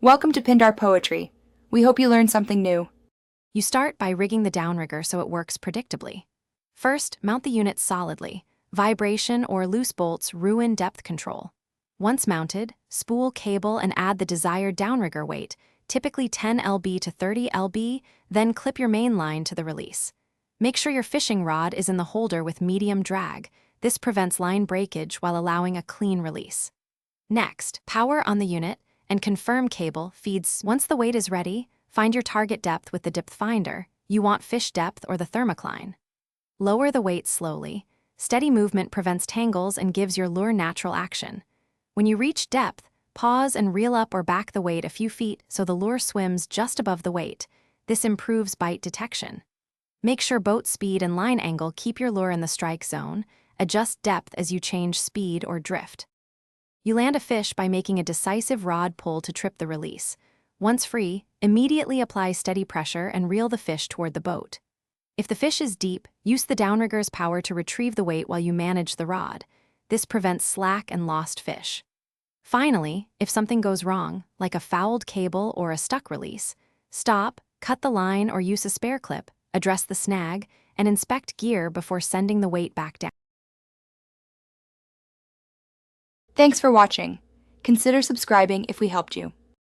Welcome to Pindar Poetry. We hope you learned something new. You start by rigging the downrigger so it works predictably. First, mount the unit solidly. Vibration or loose bolts ruin depth control. Once mounted, spool cable and add the desired downrigger weight, typically 10 lb to 30 lb, then clip your main line to the release. Make sure your fishing rod is in the holder with medium drag. This prevents line breakage while allowing a clean release. Next, power on the unit and confirm cable feeds. Once the weight is ready, find your target depth with the depth finder. You want fish depth or the thermocline. Lower the weight slowly. Steady movement prevents tangles and gives your lure natural action. When you reach depth, pause and reel up or back the weight a few feet so the lure swims just above the weight. This improves bite detection. Make sure boat speed and line angle keep your lure in the strike zone. Adjust depth as you change speed or drift. You land a fish by making a decisive rod pull to trip the release. Once free, immediately apply steady pressure and reel the fish toward the boat. If the fish is deep, use the downrigger's power to retrieve the weight while you manage the rod. This prevents slack and lost fish. Finally, if something goes wrong, like a fouled cable or a stuck release, stop, cut the line or use a spare clip, address the snag, and inspect gear before sending the weight back down. Thanks for watching. Consider subscribing if we helped you.